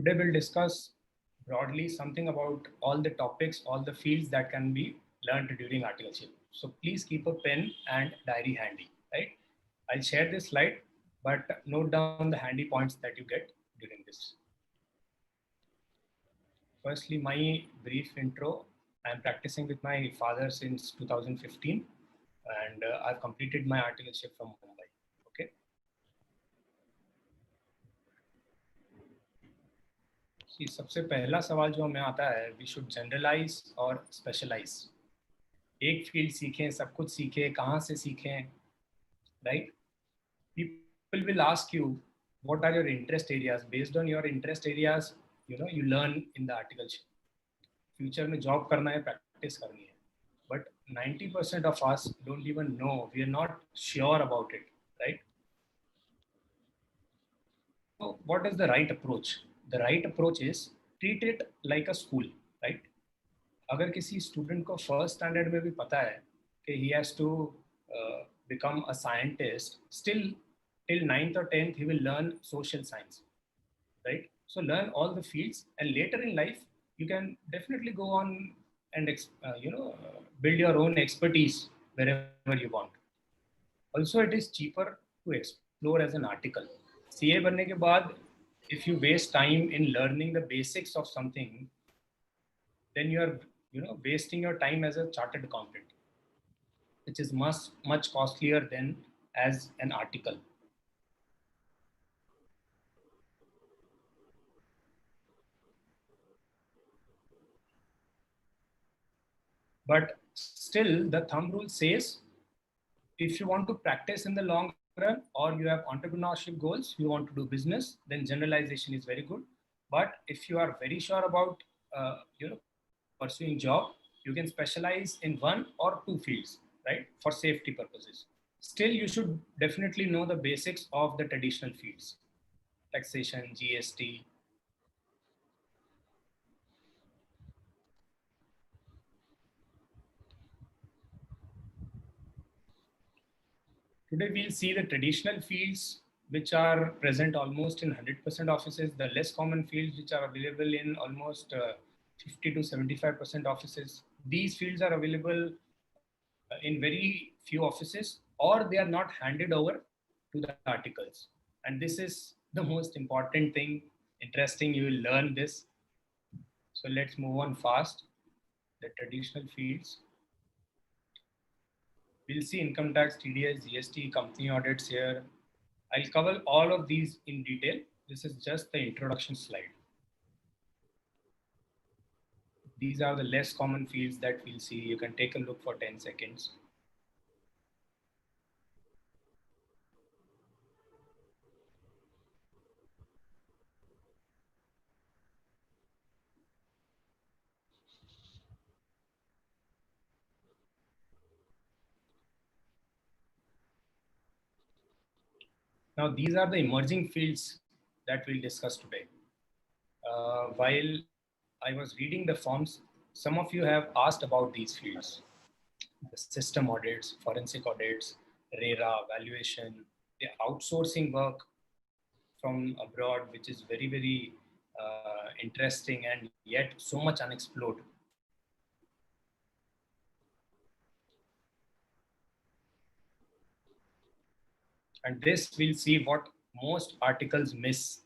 Today we'll discuss broadly something about all the topics, all the fields that can be learned during articleship. So please keep a pen and diary handy, right? I'll share this slide, but note down the handy points that you get during this. Firstly, my brief intro. I'm practicing with my father since 2015, and I've completed my articleship from Mumbai. Okay. See, सबसे पहला सवाल जो हमें आता है, we should generalize और specialize. एक field सीखें, सब कुछ सीखें, कहाँ से सीखें, right? People will ask you, what are your interest areas? Based on your interest areas, you learn in the articleship. Future में job करना है, practice करनी है. But 90% of us don't even know. We are not sure about it, right? So what is the right approach? The right approach is treat it like a school, right? अगर किसी student को first standard में भी पता है कि he has to become a scientist, still till 9th or 10th he will learn social science, right? So learn all the fields, and later in life you can definitely go on and build your own expertise wherever you want. Also, it is cheaper to explore as an article. CA बनने के बाद, if you waste time in learning the basics of something, then you are wasting your time as a chartered accountant, which is much costlier than as an article. But still, the thumb rule says, if you want to practice in the long run, or you have entrepreneurship goals, you want to do business, then generalization is very good. But if you are very sure about pursuing job, you can specialize in one or two fields, right, for safety purposes. Still, you should definitely know the basics of the traditional fields: taxation, GST. Today, we'll see the traditional fields which are present almost in 100% offices, the less common fields which are available in almost 50 to 75% offices. These fields are available in very few offices, or they are not handed over to the articles. And this is the most important thing. Interesting, you will learn this. So let's move on fast. The traditional fields. We'll see income tax, TDS, GST, company audits here. I'll cover all of these in detail. This is just the introduction slide. These are the less common fields that we'll see. You can take a look for 10 seconds. Now, these are the emerging fields that we'll discuss today. While I was reading the forms, some of you have asked about these fields: the system audits, forensic audits, RERA, valuation, the outsourcing work from abroad, which is very, very interesting and yet so much unexplored. And this we'll see what most articles miss: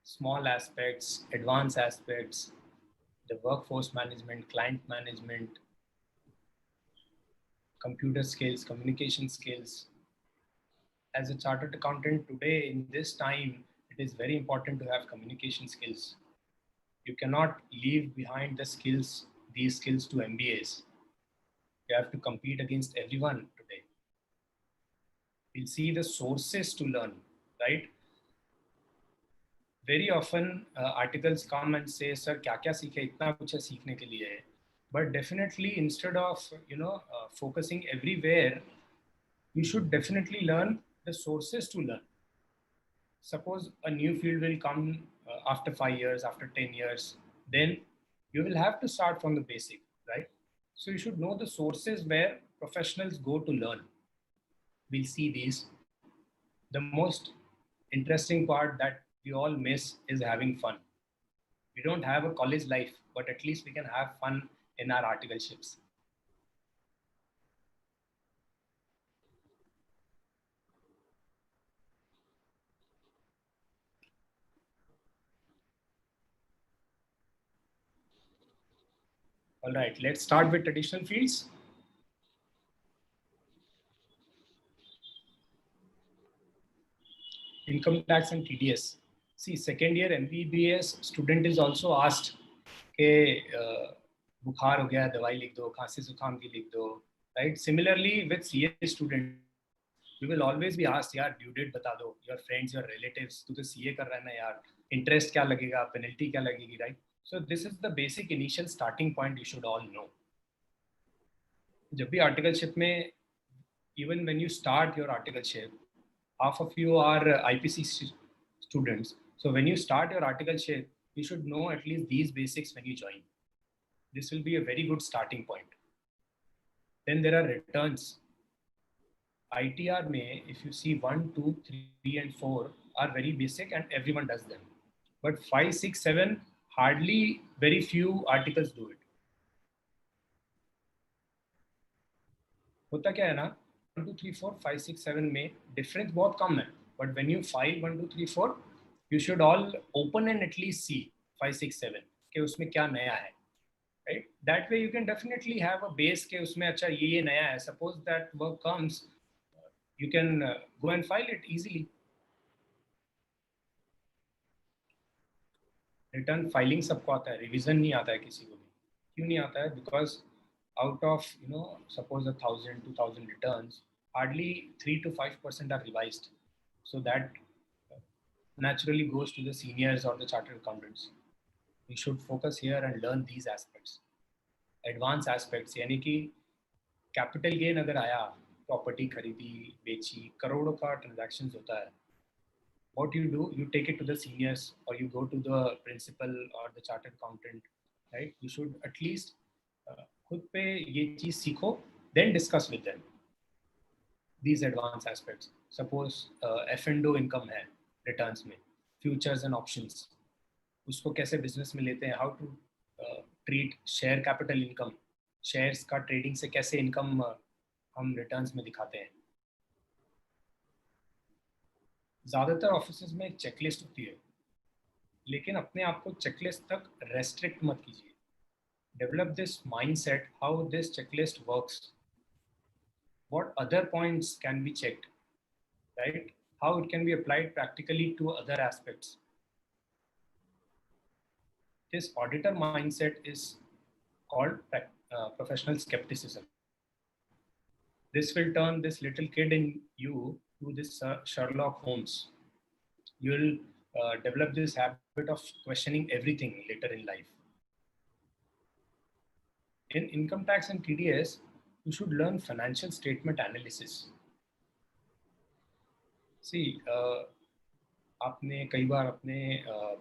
small aspects, advanced aspects, the workforce management, client management, computer skills, communication skills. As a chartered accountant today, in this time, it is very important to have communication skills. You cannot leave behind these skills to MBAs. You have to compete against everyone today. We'll see the sources to learn, right? Very often articles come and say, sir, क्या सीखे, इतना कुछ है सीखने के लिए. But definitely, instead of focusing everywhere, you should definitely learn the sources to learn. Suppose a new field will come after 5 years, after 10 years, then you will have to start from the basic, right? So you should know the sources where professionals go to learn. We'll see these. The most interesting part that we all miss is having fun. We don't have a college life, but at least we can have fun in our articleships. All right, let's start with traditional fields. Income tax and TDS. See, second year MBBS student is also asked के बुखार हो गया दवाई लिख दो, खांसी जुकाम की लिख दो, right? Similarly with CA student, we will always be asked यार ड्यू डेट बता दो, your friends, your relatives, तू तो CA कर रहा है ना यार, इंटरेस्ट क्या लगेगा, पेनल्टी क्या लगेगी, right? So this is the basic initial starting point you should all know. जब भी आर्टिकलशिप में, even when you start your articleship, half of you are IPC students. So when you start your articleship, you should know at least these basics when you join. This will be a very good starting point. Then there are returns. ITR may, if you see 1, 2, 3, and 4 are very basic and everyone does them. But 5, 6, 7, hardly very few articles do it. होता क्या है ना, 1, 2, 3, 4, 5, 6, 7 में difference बहुत कम है. But when you file 1, 2, 3, 4, you should all open and at least see 5, 6, 7 कि उसमें क्या नया है. Right? That way you can definitely have a base के उसमें अच्छा ये नया है. Suppose that work comes, you can go and file it easily. Return filing सबको आता है, revision नहीं आता है किसी को भी. क्यों नहीं आता है? Because out of suppose 1,000, 2,000 returns, hardly 3 to 5% are revised. So that naturally goes to the seniors or the chartered accountants. We should focus here and learn these aspects. Advanced aspects यानी कि कैपिटल गेन अगर आया, property खरीदी बेची, करोड़ों का transactions होता है, what you take it to the seniors or you go to the principal or the chartered accountant, right? You should at least खुद पे ये चीज सीखो, then discuss with them these advanced aspects. Suppose F&O income है returns में, futures and options, उसको कैसे business में लेते हैं, how to treat share capital income, shares का ट्रेडिंग से कैसे इनकम हम रिटर्न्स में दिखाते हैं. ज़्यादातर ऑफिसेज में एक चेकलिस्ट होती है, लेकिन अपने आप को चेकलिस्ट तक रेस्ट्रिक्ट मत कीजिए. Develop this mindset how this checklist works, what other points can be checked, right? How it can be applied practically to other aspects. This auditor mindset is called professional skepticism. This will turn this little kid in you to this Sherlock Holmes. You will develop this habit of questioning everything later in life. In income tax and TDS, you should learn financial statement analysis. See, आपने कई बार अपने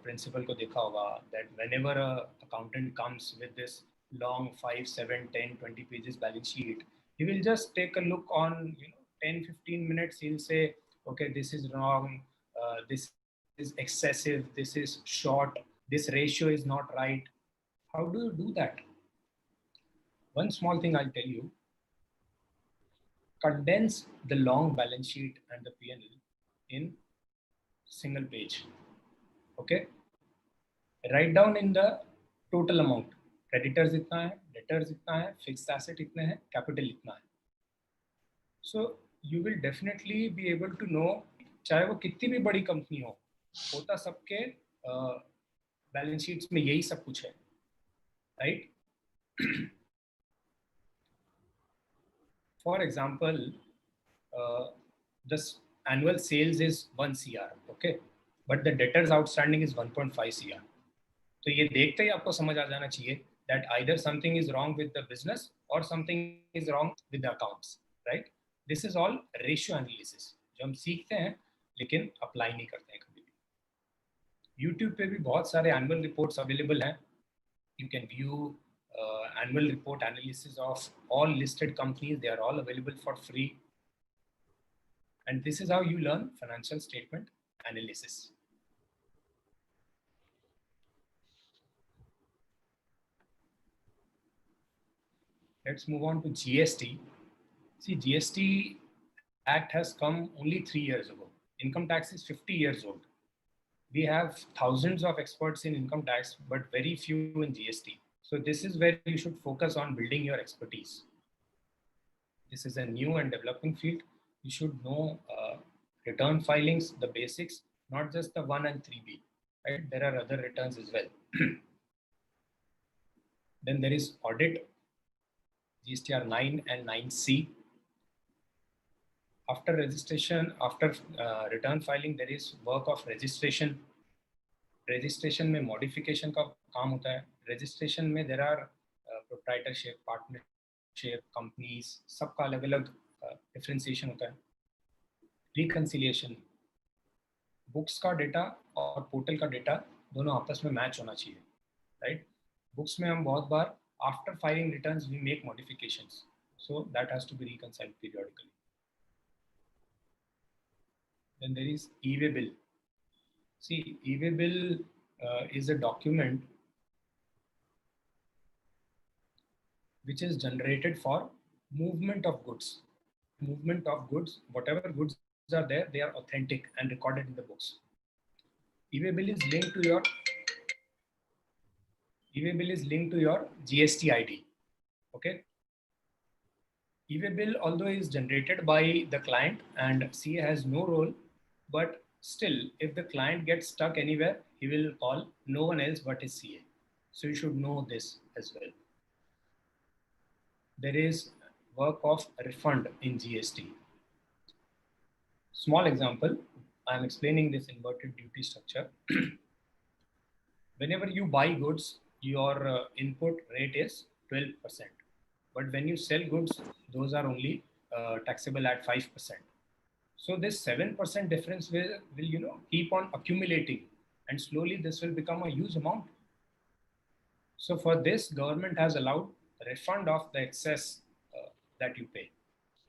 principal को देखा होगा that whenever a accountant comes with this long 5, 7, 10, 20 pages balance sheet, he will just take a look on 10, 15 minutes. He'll say, okay, this is wrong, this is excessive, this is short, this ratio is not right. How do you do that? One small thing I'll tell you: condense the long balance sheet and the P&L in single page. Okay, write down in the total amount, creditors इतना है, debtors इतना है, fixed asset इतने हैं, capital इतना है. So you will definitely be able to know, चाहे वो कितनी भी बड़ी कंपनी हो, होता सबके बैलेंस शीट्स में यही सब कुछ है, right? For example, this annual sales is 1 CR, okay, but the debtors outstanding is 1.5 CR. तो ये देखते ही आपको समझ आ जाना चाहिए that either something is wrong with the business or something is wrong with the accounts, right? This is all ratio analysis जो हम सीखते हैं लेकिन अप्लाई नहीं करते हैं कभी भी. YouTube पे भी बहुत सारे annual reports available हैं. You can view annual report analysis of all listed companies. They are all available for free. And this is how you learn financial statement analysis. Let's move on to GST. See, GST Act has come only 3 years ago. Income tax is 50 years old. We have thousands of experts in income tax, but very few in GST. So this is where you should focus on building your expertise. This is a new and developing field. You should know return filings, the basics, not just the 1 and 3B. Right? There are other returns as well. Then there is audit, GSTR 9 and 9C. After registration, after return filing, there is work of registration. Registration में modification का काम होता है. Registration में there are proprietorship, partnership, companies, सबका अलग-अलग differentiation होता है. Reconciliation, books का data और portal का data दोनों आपस में match होना चाहिए, right? Books में हम बहुत बार after filing returns we make modifications, so that has to be reconciled periodically. Then there is e-way bill. See, e-way bill is a document which is generated for movement of goods. Movement of goods, whatever goods are there, they are authentic and recorded in the books. E-way bill is linked to your GST ID. Okay. E-way bill, although is generated by the client and CA has no role, but still, if the client gets stuck anywhere, he will call no one else but his CA. So you should know this as well. There is work of refund in GST. Small example, I am explaining this inverted duty structure. Whenever you buy goods, your input rate is 12%. But when you sell goods, those are only taxable at 5%. So this 7% difference will keep on accumulating, and slowly this will become a huge amount. So for this, government has allowed refund of the excess that you pay.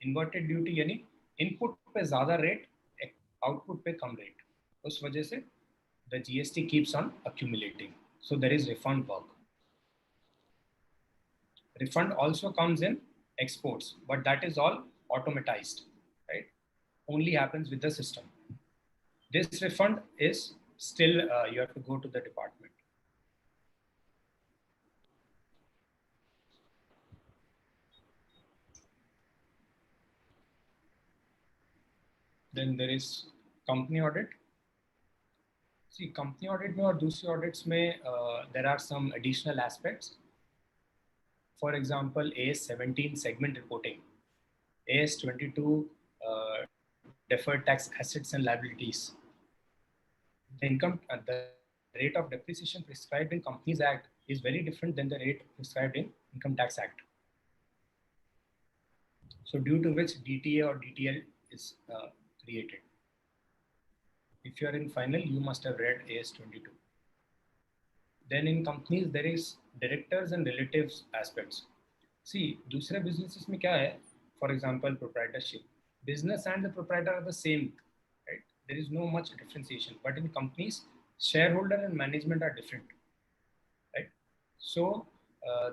Inverted duty यानी input पे ज़्यादा rate, output पे कम rate. उस वजह से the GST keeps on accumulating. So there is refund work. Refund also comes in exports, but that is all automatized, right? Only happens with the system. This refund is still, you have to go to the department. Then there is company audit. See, company audit में और दूसरी audits में there are some additional aspects. For example, AS17 segment reporting, AS22 deferred tax assets and liabilities. The rate of depreciation prescribed in Companies Act is very different than the rate prescribed in Income Tax Act. So due to which DTA or DTL is created. If you are in final, you must have read AS22. Then in companies, there is directors and relatives aspects. See, दूसरे businesses में क्या है? For example, proprietorship. Business and the proprietor are the same, right? There is no much differentiation. But in companies, shareholder and management are different, right? So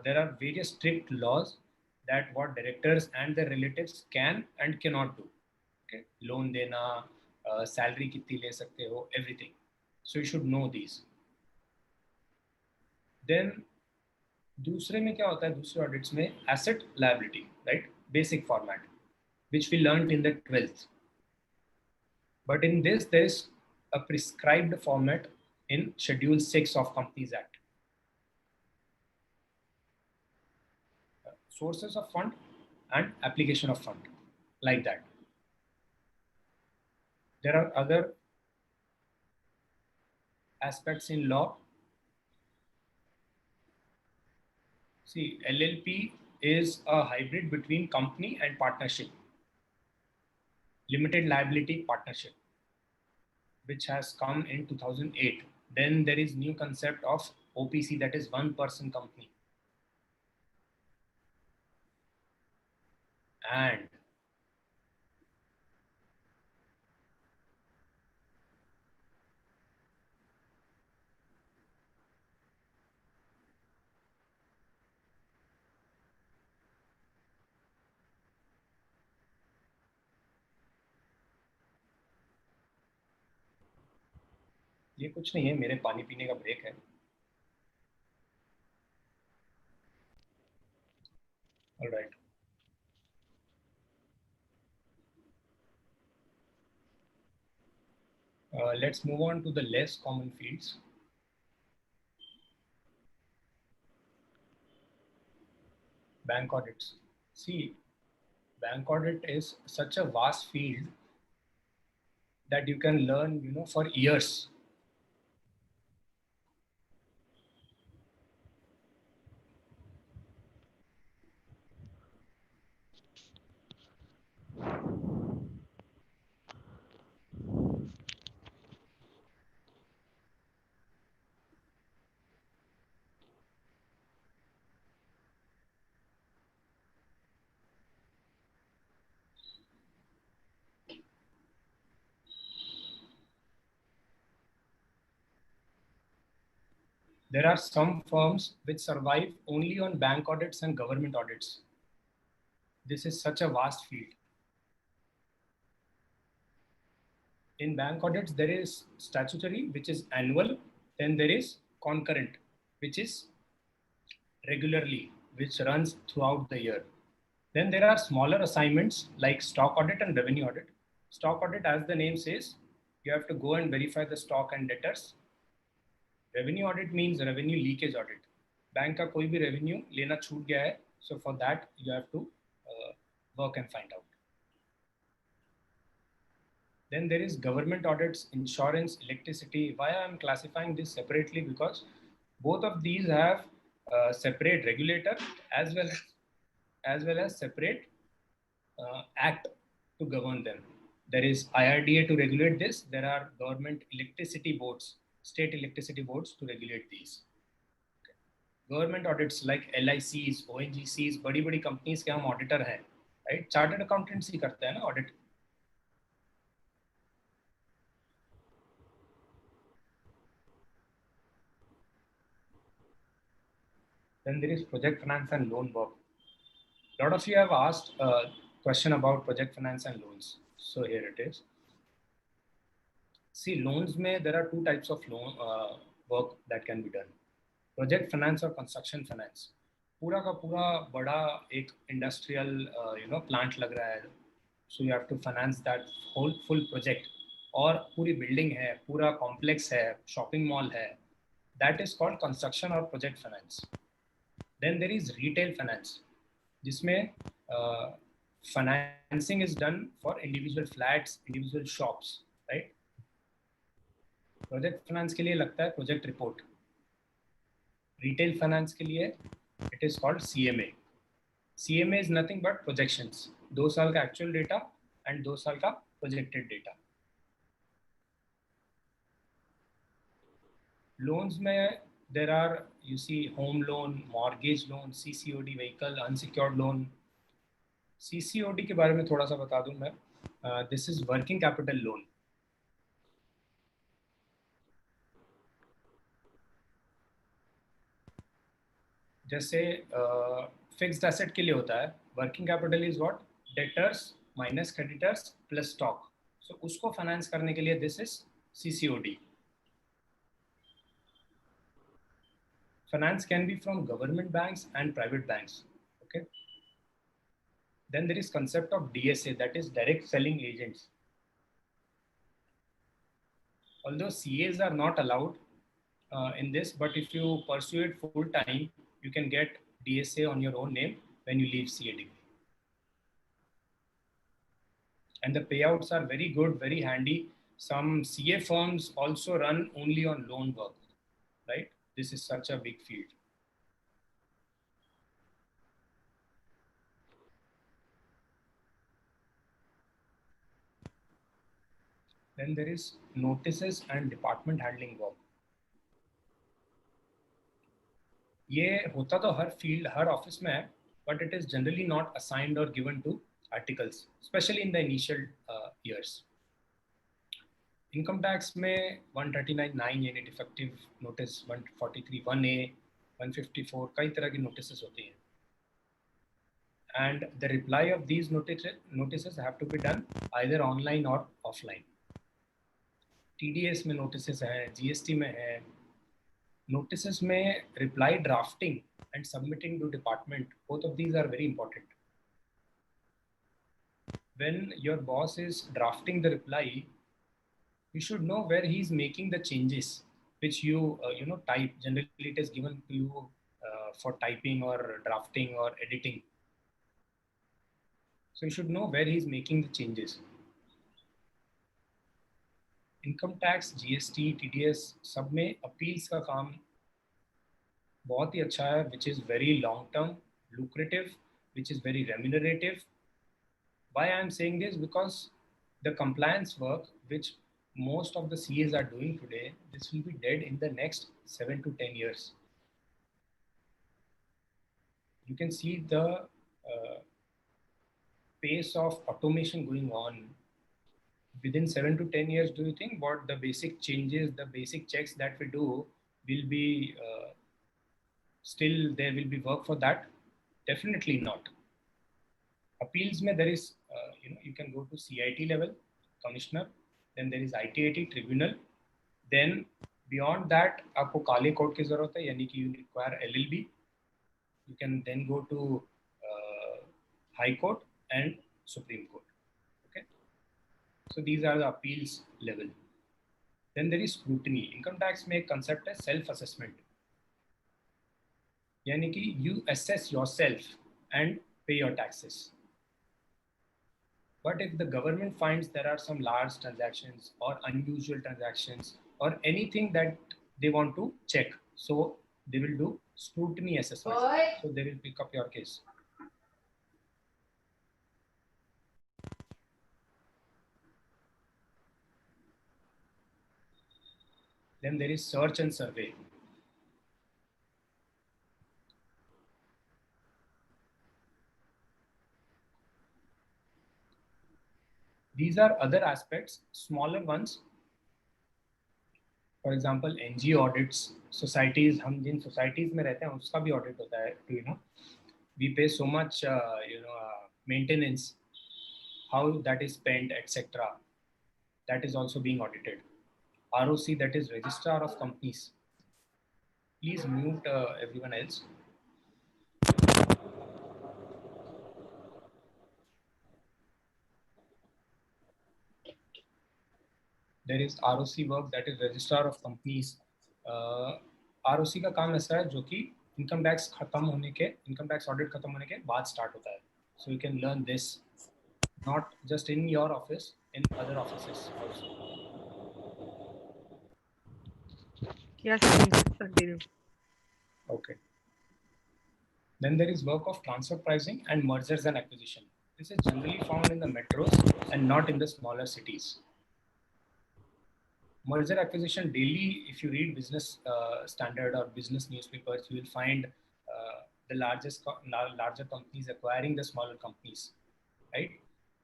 there are various strict laws that what directors and their relatives can and cannot do. Okay, loan देना, salary कितनी ले सकते हो, everything. So you should know these. Then दूसरे में क्या होता है, दूसरे audits में asset liability, right? Basic format, which we learned in the 12th. But in this, there is a prescribed format in Schedule 6 of Companies Act. Sources of fund and application of fund, like that. There are other aspects in law. See, LLP is a hybrid between company and partnership, limited liability partnership, which has come in 2008. Then there is new concept of OPC, that is one person company. And ये कुछ नहीं है, मेरे पानी पीने का break है. All right. Let's move on to the less common fields. Bank audits. See, bank audit is such a vast field that you can learn, for years. There are some firms which survive only on bank audits and government audits. This is such a vast field. In bank audits, there is statutory, which is annual. Then there is concurrent, which is regularly, which runs throughout the year. Then there are smaller assignments like stock audit and revenue audit. Stock audit, as the name says, you have to go and verify the stock and debtors. Revenue audit means revenue leakage audit. Bank का कोई भी revenue लेना छूट गया है, so for that you have to work and find out. Then there is government audits, insurance, electricity. Why I am classifying this separately? Because both of these have separate regulator as well as separate act to govern them. There is IRDA to regulate this. There are government electricity boards, state electricity boards to regulate these. Government audits like LICs, ONGCs, बड़ी बड़ी companies के हम auditor हैं, right? Chartered accountants ही करते हैं ना audit. Then there is project finance and loan work. A lot of you have asked a question about project finance and loans. So here it is. See, loans में there are two types of loan work that can be done. Project finance और construction finance. पूरा का पूरा बड़ा एक industrial plant लग रहा है. So you have to finance that whole full project. और पूरी building है, पूरा complex है, shopping mall है. That is called construction or project finance. Then there is retail finance, जिसमें financing is done for individual flats, individual shops, right? Project finance के लिए लगता है project report. Retail finance के लिए it is called CMA. CMA is nothing but projections. 2 साल का actual data and 2 साल का projected data. Loans में there are, you see, home loan, mortgage loan, CCOD, vehicle unsecured loan. CCOD के बारे में थोड़ा सा बता दूं मैं. This is working capital loan. जैसे फिक्स्ड एसेट के लिए होता है, working capital is what? Debtors minus creditors plus stock. So उसको फाइनेंस करने के लिए this is CCOD. Finance can be from government banks and private banks. Okay. Then there is concept of DSA, that is direct selling agents. Although CAs are not allowed in this, but if you pursue it full time, you can get DSA on your own name when you leave CA degree. And the payouts are very good, very handy. Some CA firms also run only on loan work, right? This is such a big field. Then there is notices and department handling work. ये होता तो हर field, हर office में है, but it is generally not assigned or given to articles, especially in the initial years. Income tax में 139(9) यानी defective notice, 143(1)(a), 154 कई तरह की नोटिस होती हैं. And the reply of these notices have to be done either online or offline. TDS में notice हैं, GST में है. Notices में reply drafting and submitting to department, both of these are very important. When your boss is drafting the reply, you should know where he is making the changes which you type. Generally it is given to you for typing or drafting or editing, so you should know where he is making the changes. Income tax, GST, TDS सब में appeals का काम बहुत ही अच्छा है, which is very long term, lucrative, which is very remunerative. Why I am saying this? Because the compliance work which most of the CAs are doing today, this will be dead in the next 7 to 10 years. You can see the pace of automation going on. Within 7 to 10 years, do you think what the basic changes, the basic checks that we do will be still there will be work for that? Definitely not. Appeals mein there is you can go to CIT level, commissioner, then there is ITAT tribunal, then beyond that आपको काले court की जरूरत है, यानी कि you require LLB. You can then go to High Court and Supreme Court. Okay, so these are the appeals level. Then there is scrutiny. Income tax में एक concept है self assessment, यानी कि you assess yourself and pay your taxes. But if the government finds there are some large transactions or unusual transactions or anything that they want to check, so they will do scrutiny assessment. So they will pick up your case. Then there is search and survey. These are other aspects, smaller ones. For example, NGO audits, societies, हम जिन societies में रहते हैं उसका भी audit होता है. You know, we pay so much, maintenance, how that is spent, etc. That is also being audited. ROC, that is Registrar of Companies. Please mute everyone else. There is ROC work, that is Registrar of Companies. ROC का काम ऐसा है जो कि income tax खत्म होने के, income tax audit खत्म होने के बाद स्टार्ट होता है. So you can learn this not just in your office, in other offices also. Yes, please continue. Okay. Then there is work of transfer pricing and mergers and acquisition. This is generally found in the metros and not in the smaller cities. Merger acquisition daily, if you read Business Standard or business newspapers, you will find the larger companies acquiring the smaller companies, right?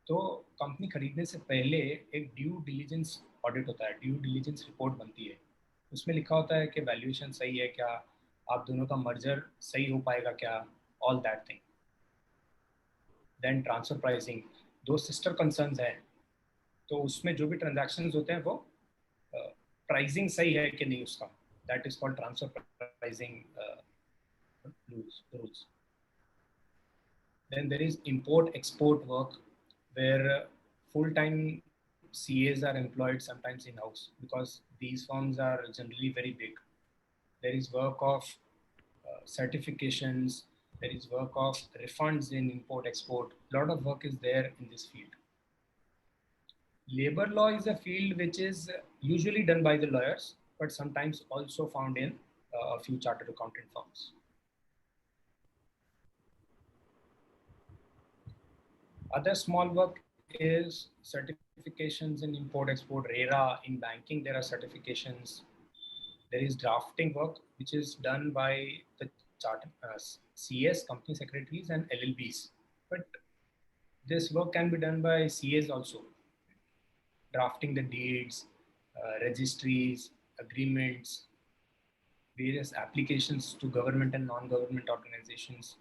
तो company खरीदने से पहले एक due diligence audit होता है, due diligence report बनती है. उसमें लिखा होता है कि वैल्यूएशन सही है क्या, आप दोनों का मर्जर सही हो पाएगा क्या, all that thing. Then transfer pricing, दो सिस्टर कंसर्न्स हैं, तो उसमें जो भी ट्रांजैक्शंस होते हैं वो प्राइसिंग सही है कि नहीं उसका, that is called transfer pricing rules. Then there is import-export work where full-time CAs are employed sometimes in-house because these firms are generally very big. There is work of certifications, there is work of refunds in import-export. A lot of work is there in this field. Labor law is a field which is usually done by the lawyers, but sometimes also found in a few chartered accountant firms. Other small work is certifications in import-export, RERA. In banking, there are certifications. There is drafting work, which is done by the CS, company secretaries, and LLBs. But this work can be done by CAs also. Drafting the deeds, registries, agreements, various applications to government and non-government organizations.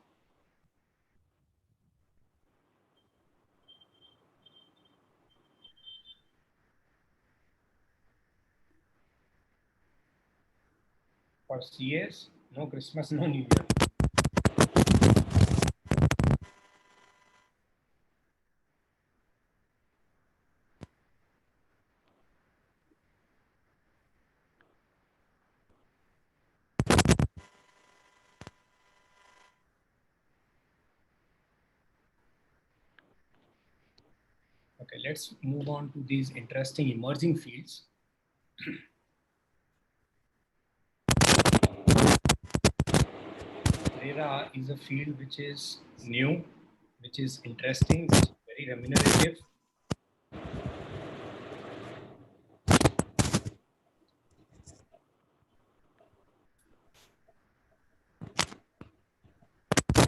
For CAs, no Christmas, no New Year. Okay, let's move on to these interesting emerging fields. RERA is a field which is new, which is interesting, which is very remunerative.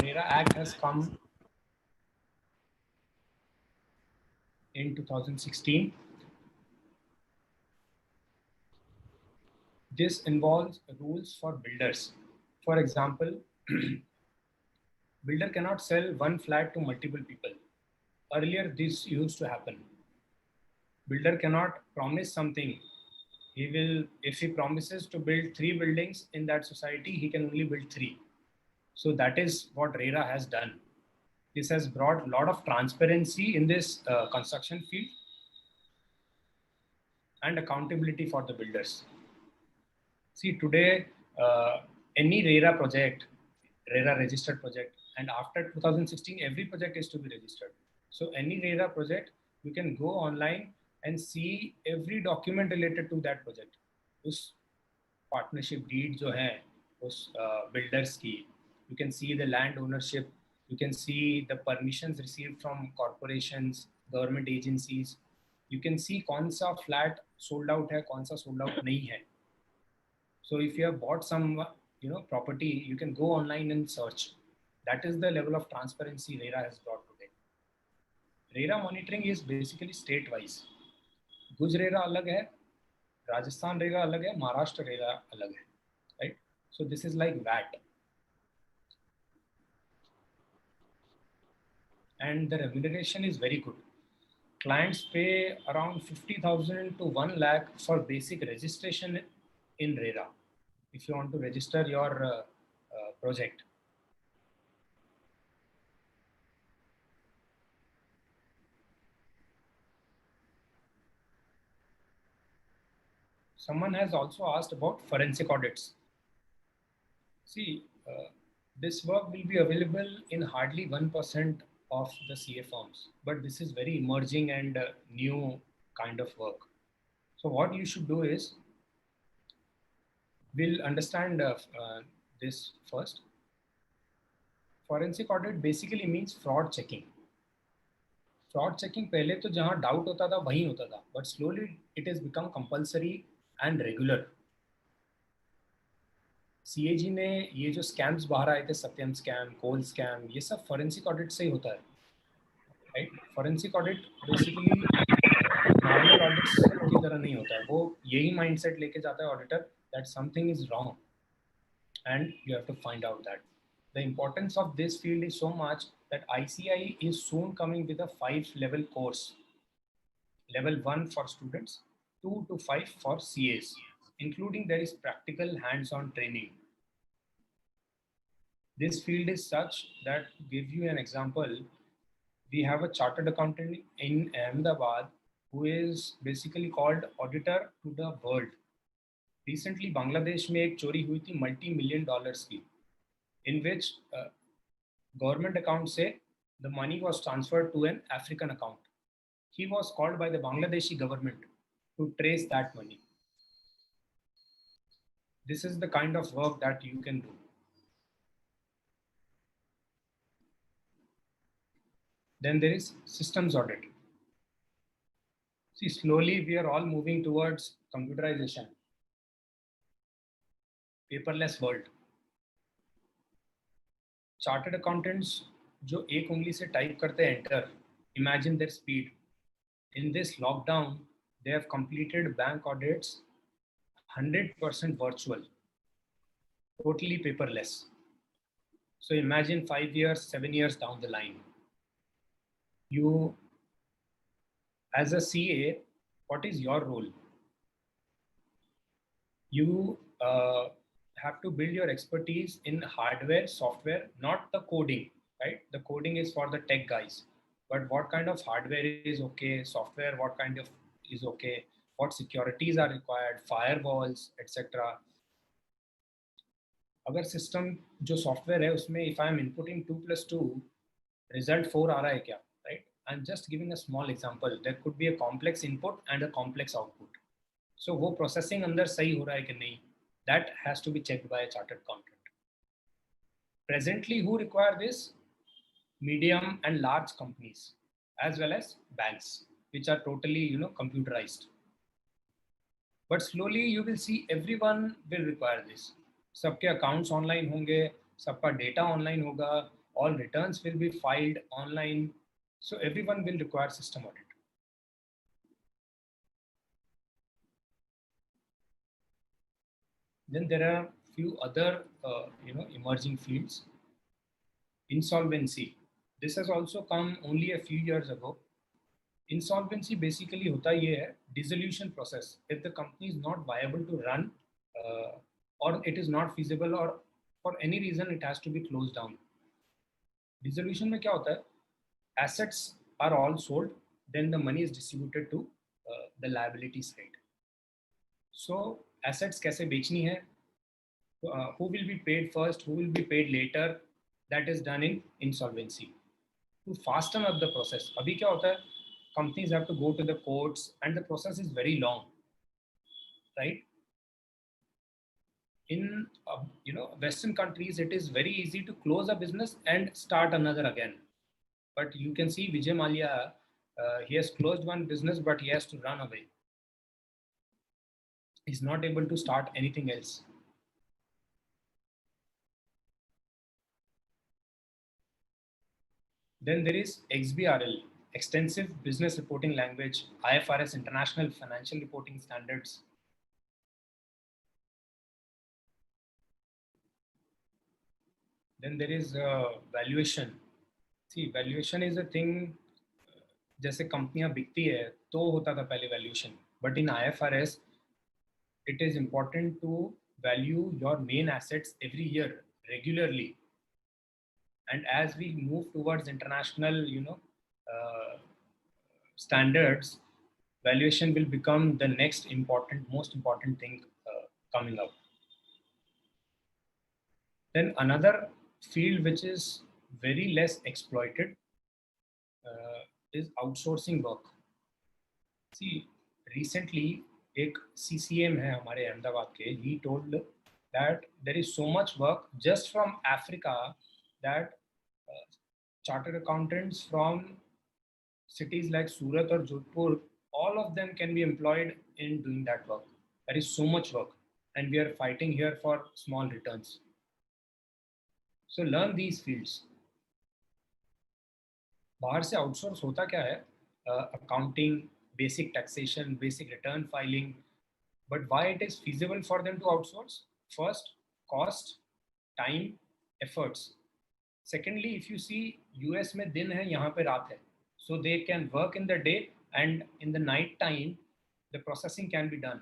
RERA Act has come in 2016. This involves rules for builders. For example, builder cannot sell one flat to multiple people. Earlier, this used to happen. Builder cannot promise something. He will, if he promises to build 3 buildings in that society, he can only build 3. So that is what RERA has done. This has brought a lot of transparency in this construction field and accountability for the builders. See, today, any RERA project, RERA registered project, and after 2016, every project is to be registered. So any RERA project, you can go online and see every document related to that project. उस partnership deed जो है उस builders की, you can see the land ownership, you can see the permissions received from corporations, government agencies, you can see कौन सा flat sold out है, कौन सा sold out नहीं है. So if you have bought some, property, you can go online and search. That is the level of transparency RERA has brought today. RERA monitoring is basically state-wise. Guj RERA alag hai, Rajasthan RERA alag hai, Maharashtra RERA alag hai, right? So this is like VAT. And the remuneration is very good. Clients pay around 50,000 to 1 lakh for basic registration in RERA. If you want to register your project. Someone has also asked about forensic audits. See, this work will be available in hardly 1% of the CA firms, but this is very emerging and new kind of work. So what you should do is, we'll understand this first. Forensic audit basically means fraud checking. Fraud checking पहले तो जहाँ doubt होता था वहीं होता था, but slowly it has become compulsory and regular. CAG ने ये जो स्कैम्स बाहर आए थे, सत्यम स्कैम, कोल स्कैम, ये सब फॉरेंसिक ऑडिट से ही होता है, right? Forensic audit basically normal audits की तरह नहीं होता है. वो यही माइंडसेट लेके जाता है auditor that something is wrong and you have to find out that. The importance of this field is so much that ICI is soon coming with a 5-level course. Level 1 for students, 2 to 5 for CAs, including there is practical hands-on training. This field is such that, to give you an example, we have a chartered accountant in Ahmedabad who is basically called auditor to the world. Recently, Bangladesh में एक चोरी हुई थी multi-million dollars की, in which government account से the money was transferred to an African account. He was called by the Bangladeshi government to trace that money. This is the kind of work that you can do. Then there is systems audit. See, slowly we are all moving towards computerization, paperless world. Chartered accountants जो एक उंगली से type करते हैं enter, imagine their speed. In this lockdown, they have completed bank audits 100% virtual, totally paperless. So imagine 5 years, 7 years down the line. You, as a CA, what is your role? You have to build your expertise in hardware, software, not the coding, right? The coding is for the tech guys. But what kind of hardware is okay, software, what kind of is okay, what securities are required, firewalls, etc. अगर system जो software है उसमें if I am inputting 2+2 result 4 आ रहा है क्या, right? I am just giving a small example, there could be a complex input and a complex output. So वो processing अंदर सही हो रहा है कि नहीं, that has to be checked by a chartered accountant. Presently, who require this? Medium and large companies, as well as banks, which are totally, computerized. But slowly you will see everyone will require this. सबके accounts online होंगे, सबका data online होगा, all returns will be filed online, so everyone will require system audit. Then there are few other emerging fields. Insolvency, this has also come only a few years ago. Insolvency basically होता ये है dissolution process. If the company is not viable to run, or it is not feasible, or for any reason it has to be closed down. Dissolution में क्या होता है? Assets are all sold, then the money is distributed to the liability side. So assets कैसे बेचनी है? Who will be paid first? Who will be paid later? That is done in insolvency. To fasten up the process. अभी क्या होता है? Companies have to go to the courts and the process is very long, right? In Western countries, it is very easy to close a business and start another again. But you can see Vijay Mallya, he has closed one business, but he has to run away. He's not able to start anything else. Then there is XBRL, Extensive Business Reporting Language, IFRS, International Financial Reporting Standards. Then there is valuation. See, valuation is a thing. जैसे कंपनियां बिकती है तो होता था पहले valuation, but in IFRS it is important to value your main assets every year regularly. And as we move towards international standards, valuation will become the next most important thing coming up. Then another field which is very less exploited is outsourcing work. See, recently एक CCM है हमारे अहमदाबाद के, he told that there is so much work just from Africa that chartered accountants from cities like Surat or Jodhpur, all of them can be employed in doing that work. There is so much work and we are fighting here for small returns. So learn these fields. बाहर से outsource होता क्या है? Accounting, basic taxation, basic return filing. But why it is feasible for them to outsource? First, cost, time, efforts. Secondly, if you see US में दिन है, यहाँ पे रात है. So they can work in the day and in the night time, the processing can be done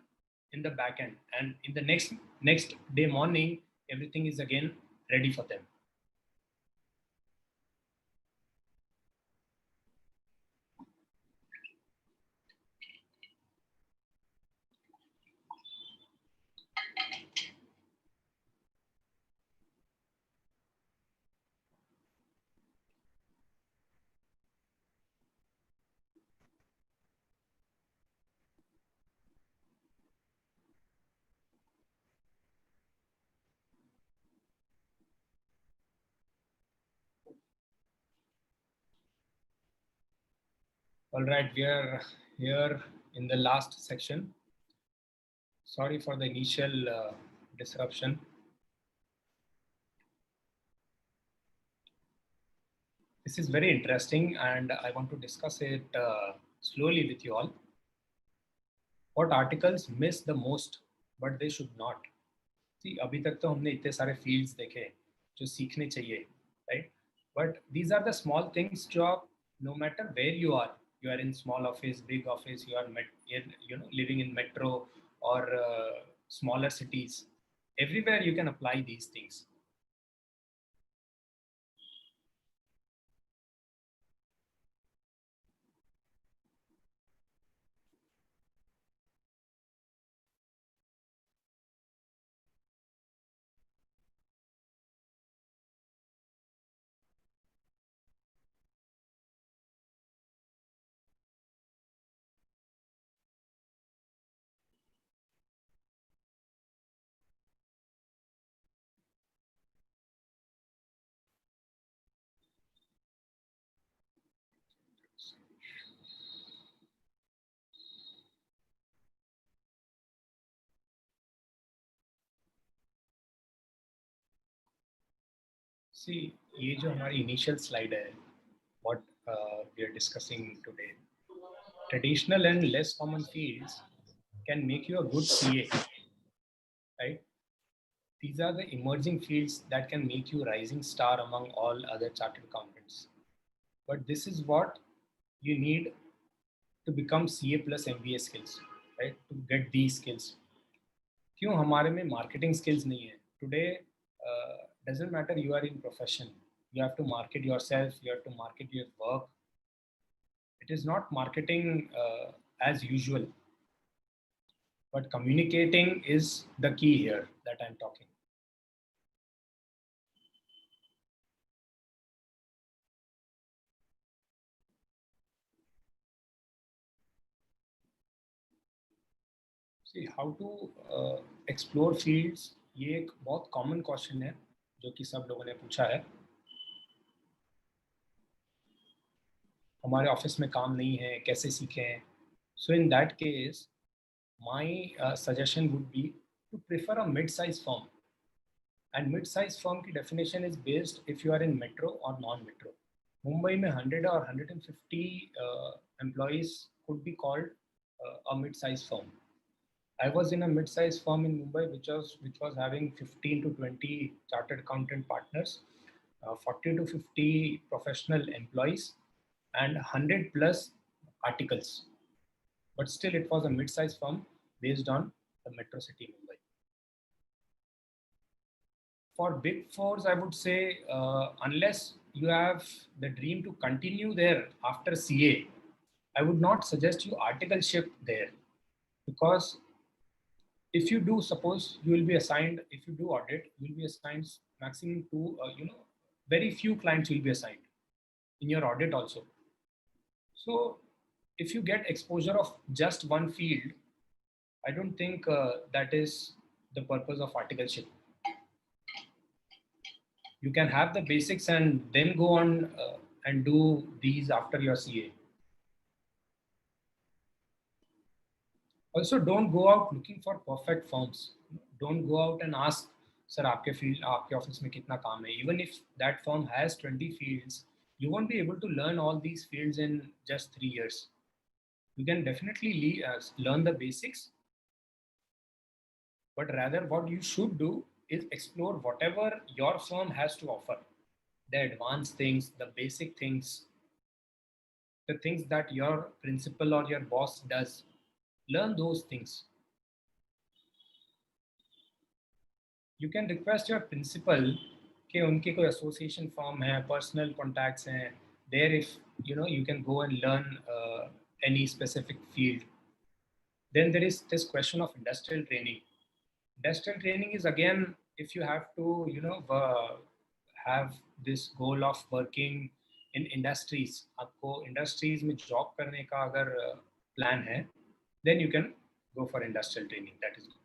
in the back end. And in the next day morning, everything is again ready for them. All right, we are here in the last section. Sorry for the initial disruption. This is very interesting and I want to discuss it slowly with you all. What articles miss the most, but they should not. See, अभी तक तो हमने इतने सारे fields देखे जो सीखने चाहिए, right? But these are the small things जो आप, no matter where you are in small office, big office, you are living in metro or smaller cities. Everywhere you can apply these things. See, ये जो हमारी initial slide है, what we are discussing today, traditional and less common fields can make you a good CA, right? These are the emerging fields that can make you rising star among all other chartered accountants. But this is what you need to become CA plus MBA skills, right? To get these skills. क्यों हमारे में marketing skills नहीं है? Today, doesn't matter you are in profession. You have to market yourself. You have to market your work. It is not marketing as usual, but communicating is the key here that I'm talking. See, how to explore fields, ये एक बहुत common question है जो कि सब लोगों ने पूछा है. हमारे ऑफिस में काम नहीं है, कैसे सीखें? So in that case, my suggestion would be to prefer a mid-sized firm. And mid-sized firm की definition is based if you are in metro or non-metro. Mumbai में 100 or 150 employees could be called a mid-sized firm. I was in a mid-sized firm in Mumbai which was having 15 to 20 chartered accountant partners, 40 to 50 professional employees, and 100 plus articles. But still, it was a mid-sized firm based on the metro city Mumbai. For big fours, I would say, unless you have the dream to continue there after CA, I would not suggest you articleship there, because if you do, suppose you will be assigned, if you do audit, you will be assigned maximum to, very few clients will be assigned in your audit also. So if you get exposure of just one field, I don't think that is the purpose of articleship. You can have the basics and then go on and do these after your CA. Also, don't go out looking for perfect firms. Don't go out and ask, sir, आपके field, आपके office में कितना काम है? Even if that firm has 20 fields, you won't be able to learn all these fields in just 3 years. You can definitely learn the basics, but rather what you should do is explore whatever your firm has to offer. The advanced things, the basic things, the things that your principal or your boss does. Learn those things. You can request your principal कि उनके कोई association firm है, personal contacts हैं. There, if you can go and learn any specific field. Then there is this question of industrial training. Industrial training is again, if you have to, have this goal of working in industries. आपको industries में job करने का अगर plan है, then you can go for industrial training. That is good.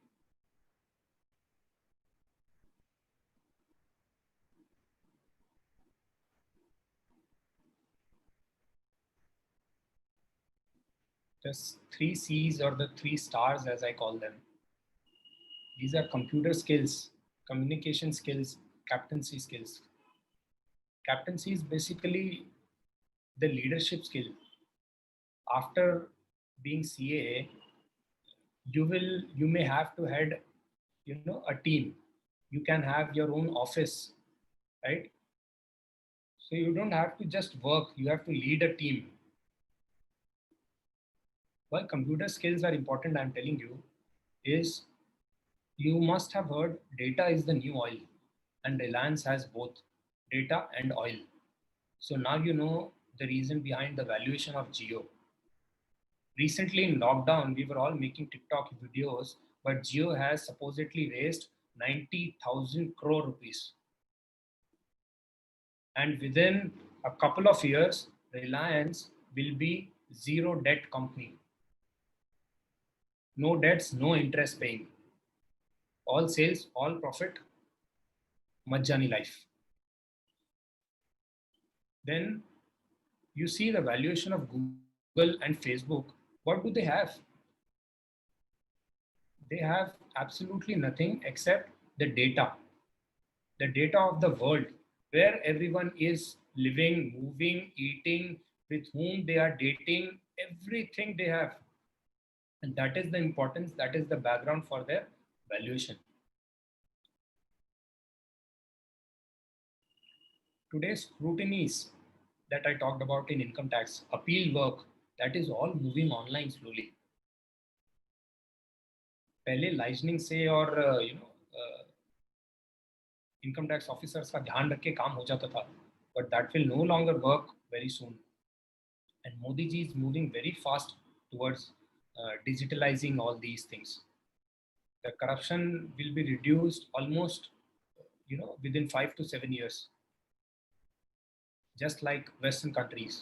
The 3 C's or the 3 stars, as I call them. These are computer skills, communication skills, captaincy skills. Captaincy is basically the leadership skill. After being CA, you may have to head, a team. You can have your own office, right? So you don't have to just work, you have to lead a team. Why computer skills are important, I'm telling you, is You must have heard data is the new oil, and Reliance has both data and oil. So now you know the reason behind the valuation of Jio. Recently in lockdown, we were all making TikTok videos, but Jio has supposedly raised 90,000 crore rupees. And within a couple of years, Reliance will be zero debt company. No debts, no interest paying. All sales, all profit, Majjani life. Then you see the valuation of Google and Facebook. What do they have? They have absolutely nothing except the data of the world, where everyone is living, moving, eating, with whom they are dating, everything they have. And that is the importance, that is the background for their valuation. Today's scrutinies that I talked about in income tax, appeal work, that is all moving online slowly. पहले liaisoning से और income tax officers का ध्यान रख के काम हो जाता था, but that will no longer work very soon. And Modi ji is moving very fast towards digitalizing all these things. The corruption will be reduced almost within 5 to 7 years, just like Western countries.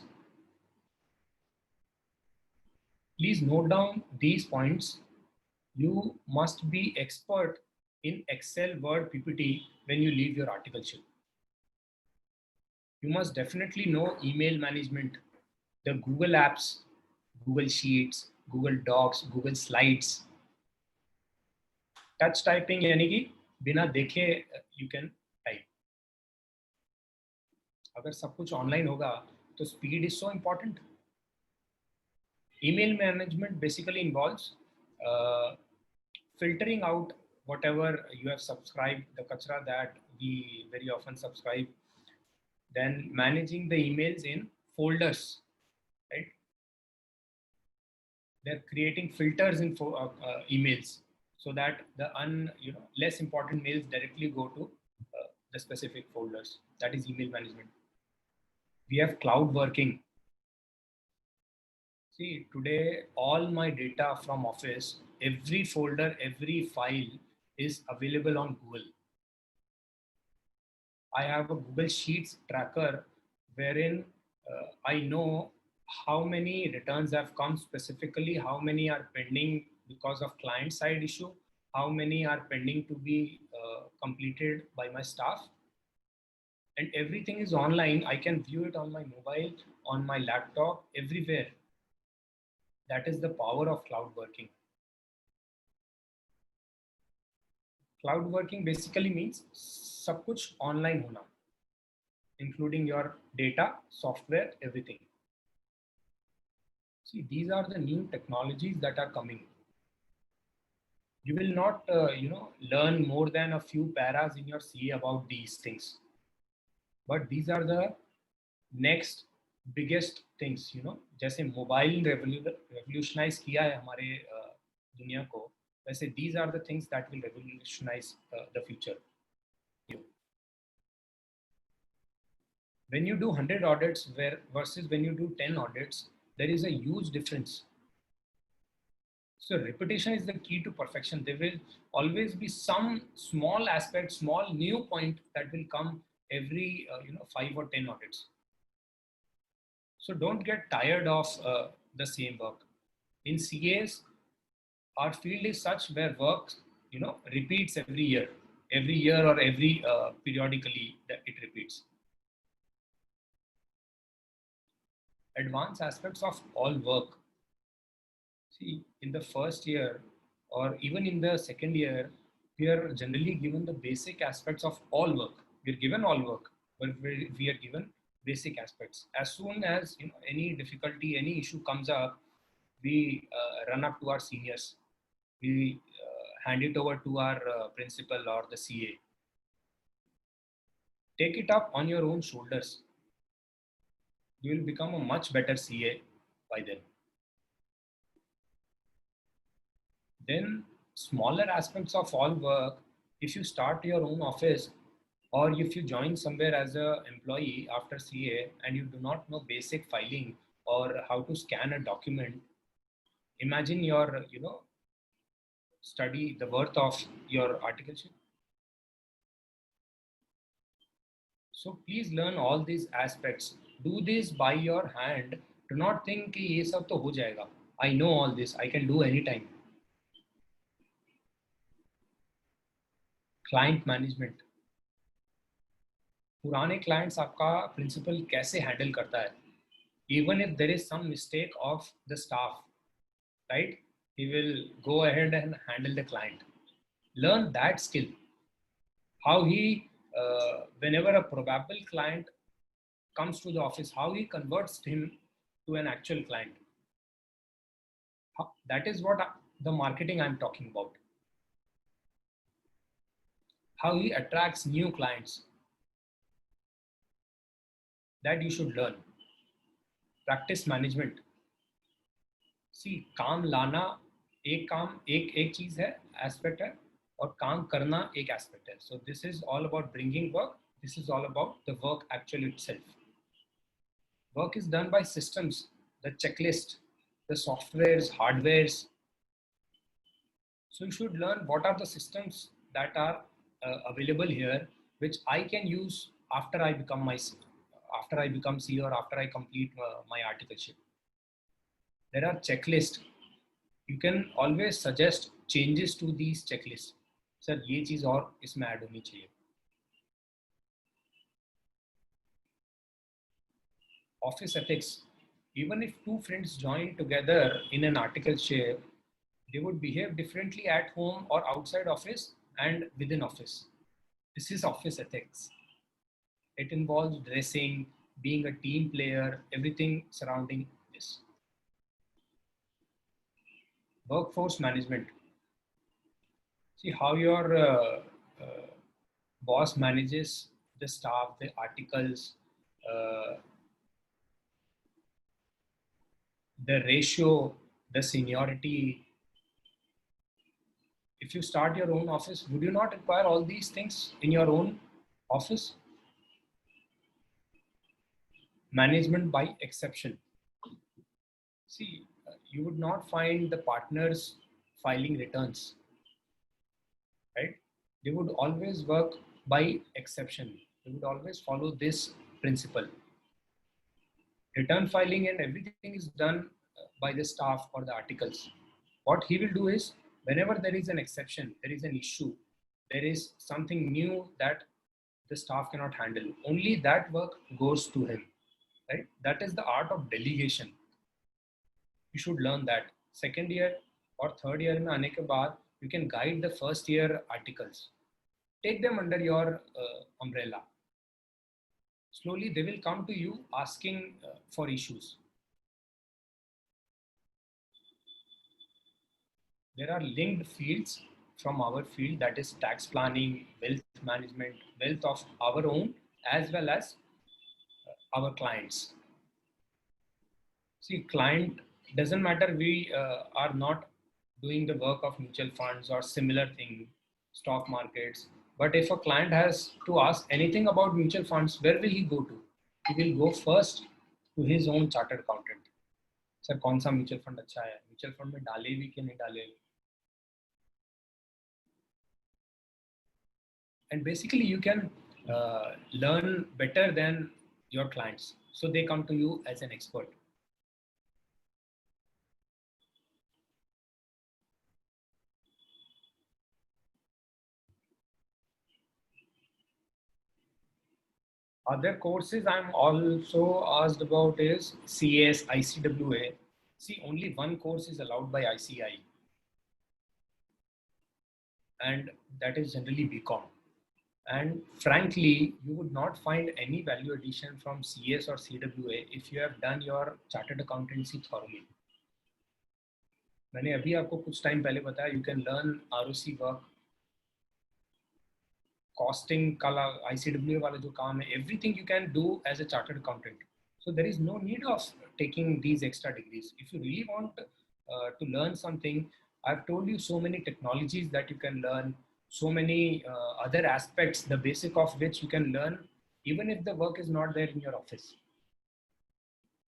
Please note down these points. You must be expert in Excel, Word, PPT when you leave your articleship. You must definitely know email management, the Google apps, Google Sheets, Google Docs, Google Slides. Touch typing यानी कि बिना देखे you can type. अगर सब कुछ online होगा तो speed is so important. email management basically involves filtering out whatever you have subscribed, the kachra that we very often subscribe, then managing the emails in folders, right? They're creating filters in emails so that the less important mails directly go to the specific folders. That is email management. We have cloud working. See, today all my data from office, every folder, every file is available on Google. I have a Google Sheets tracker wherein I know how many returns have come specifically, how many are pending because of client side issue, how many are pending to be completed by my staff. And everything is online. I can view it on my mobile, on my laptop, everywhere. That is the power of cloud working. Cloud working basically means सब कुछ online होना, including your data, software, everything. See, these are the new technologies that are coming. You will not, learn more than a few paras in your CA about these things. But these are the next biggest things, जैसे mobile revolutionize किया है हमारे दुनिया को, वैसे these are the things that will revolutionize the future. When you do 100 audits versus when you do 10 audits, there is a huge difference. So repetition is the key to perfection. There will always be some small aspect, small new point that will come every 5 or 10 audits. So don't get tired of the same work. In CAs, our field is such where work repeats every year or every periodically that it repeats. Advanced aspects of all work. See, in the first year or even in the second year, we are generally given the basic aspects of all work. We're given all work, but we are given basic aspects. As soon as any difficulty, any issue comes up, we run up to our seniors. We hand it over to our principal or the CA. Take it up on your own shoulders. You will become a much better CA by then. Then smaller aspects of all work, if you start your own office or if you join somewhere as a employee after CA and you do not know basic filing or how to scan a document, imagine your, study the worth of your articleship. So please learn all these aspects. Do this by your hand. Do not think कि ये सब तो हो जाएगा. I know all this. I can do anytime. Client management. पुराने clients आपका principal कैसे handle करता है? Even if there is some mistake of the staff, right? He will go ahead and handle the client. Learn that skill. How he, whenever a probable client comes to the office, how he converts him to an actual client. That is what the marketing I'm talking about. How he attracts new clients. That you should learn. Practice management. See, काम लाना एक चीज है, aspect है, और काम करना एक aspect है. So this is all about bringing work. This is all about the work actually itself. Work is done by systems, the checklist, the softwares, hardwares. So you should learn what are the systems that are available here, which I can use after I become CEO or after I complete my articleship. There are checklists. You can always suggest changes to these checklists. Sir, ये चीज और इसमें add होनी चाहिए. Office ethics. Even if two friends join together in an articleship, they would behave differently at home or outside office and within office. This is office ethics. It involves dressing, being a team player, everything surrounding this. Workforce management. See how your boss manages the staff, the articles, the ratio, the seniority. If you start your own office, would you not require all these things in your own office? Management by exception. See, you would not find the partners filing returns, right? They would always work by exception. They would always follow this principle. Return filing and everything is done by the staff or the articles. What he will do is, whenever there is an exception, there is an issue, there is something new that the staff cannot handle, only that work goes to him, right? That is the art of delegation. You should learn that. Second year or third year में आने के बाद, you can guide the first year articles. Take them under your umbrella. Slowly they will come to you asking for issues. There are linked fields from our field, that is tax planning, wealth management, wealth of our own as well as our clients. See, client doesn't matter, we are not doing the work of mutual funds or similar thing, stock markets. But if a client has to ask anything about mutual funds, where will he go to? He will go first to his own chartered accountant. Sir, कौन सा mutual fund अच्छा है? Mutual fund में डाले भी कि नहीं डाले? And basically you can learn better than your clients. So they come to you as an expert. Other courses I'm also asked about is CS, ICWA. See, only one course is allowed by ICI. And that is generally BCom. And frankly, you would not find any value addition from CS or CWA if you have done your chartered accountancy thoroughly. मैंने अभी आपको कुछ time पहले बताया, you can learn ROC work, costing का ICWA वाला जो काम है, everything you can do as a chartered accountant. So there is no need of taking these extra degrees. If you really want to learn something, I've told you so many technologies that you can learn, so many other aspects, the basic of which you can learn even if the work is not there in your office,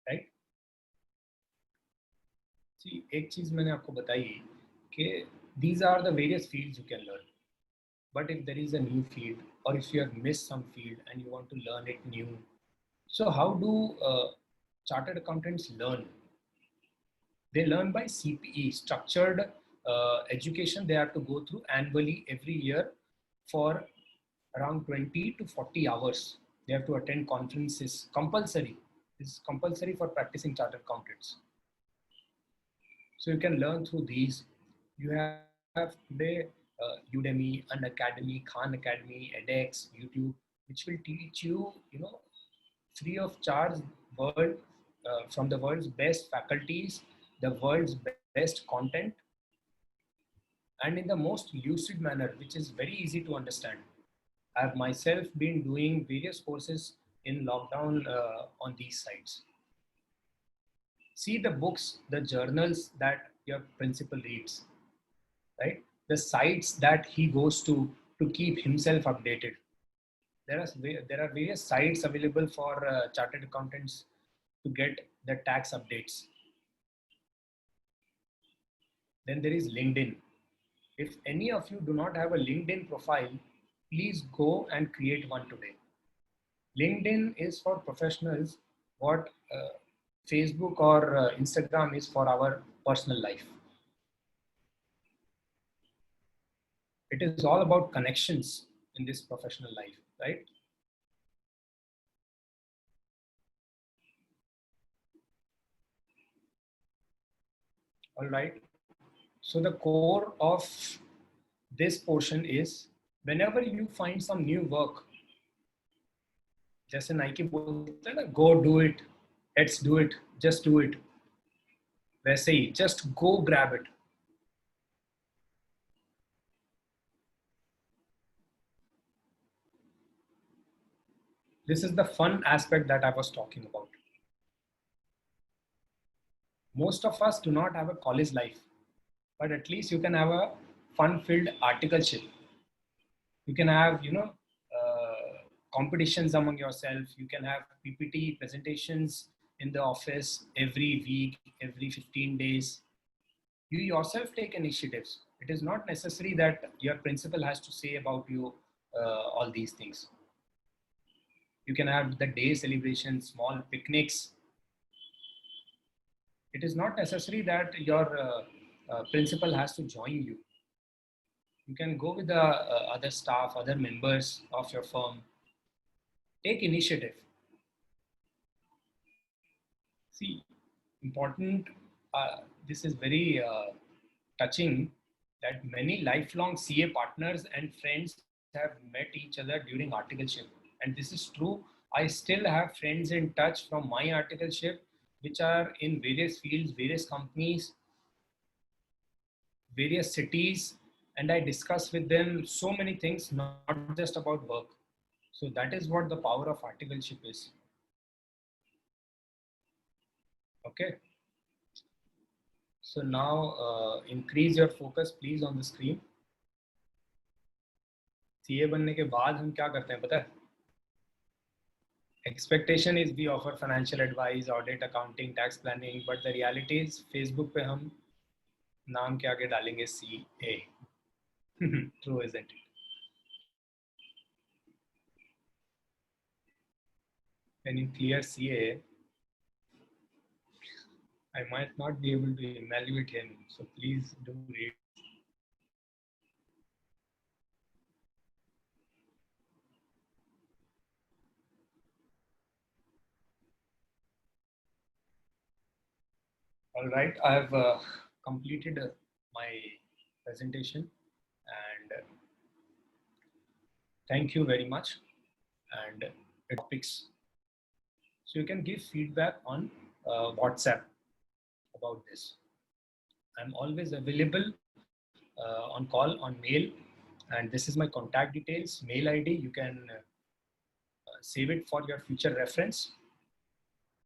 right? See, एक चीज मैंने आपको बताई कि these are the various fields you can learn. But if there is a new field, or if you have missed some field and you want to learn it new, so how do chartered accountants learn? They learn by CPE, structured education they have to go through annually every year for around 20 to 40 hours. They have to attend conferences, compulsory. This is compulsory for practicing chartered accountants. So you can learn through these. You have today Udemy, Unacademy, Khan Academy, edX, YouTube, which will teach you, free of charge world from the world's best faculties, the world's best content, and in the most lucid manner, which is very easy to understand. I have myself been doing various courses in lockdown on these sites. See the books, the journals that your principal reads, right? The sites that he goes to keep himself updated. There are various sites available for chartered accountants to get the tax updates. Then there is LinkedIn. If any of you do not have a LinkedIn profile, please go and create one today. LinkedIn is for professionals what Facebook or Instagram is for our personal life. It is all about connections in this professional life, right? All right. So the core of this portion is whenever you find some new work, जैसे Nike बोलते हैं ना, go do it, let's do it, just do it, वैसे ही just go grab it. This is the fun aspect that I was talking about. Most of us do not have a college life, but at least you can have a fun-filled articleship. You can have, competitions among yourself. You can have PPT presentations in the office every week, every 15 days. You yourself take initiatives. It is not necessary that your principal has to say about you all these things. You can have the day celebrations, small picnics. It is not necessary that your principal has to join you. You can go with the other staff, other members of your firm. Take initiative. See, important, this is very touching that many lifelong CA partners and friends have met each other during articleship. And this is true. I still have friends in touch from my articleship, which are in various fields, various companies, various cities, and I discuss with them so many things, not just about work. So that is what the power of articleship is. Okay. So now increase your focus please on the screen. CA बनने के बाद हम क्या करते हैं पता है? Expectation is we offer financial advice, audit, accounting, tax planning, but the reality is Facebook पे हम नाम के आगे डालेंगे CA. True, isn't it? When you clear CA, I might not be able to evaluate him, so please do read. All right, I have completed my presentation, and thank you very much. And topics, so you can give feedback on WhatsApp about this. I'm always available on call, on mail, and this is my contact details, mail ID. You can save it for your future reference.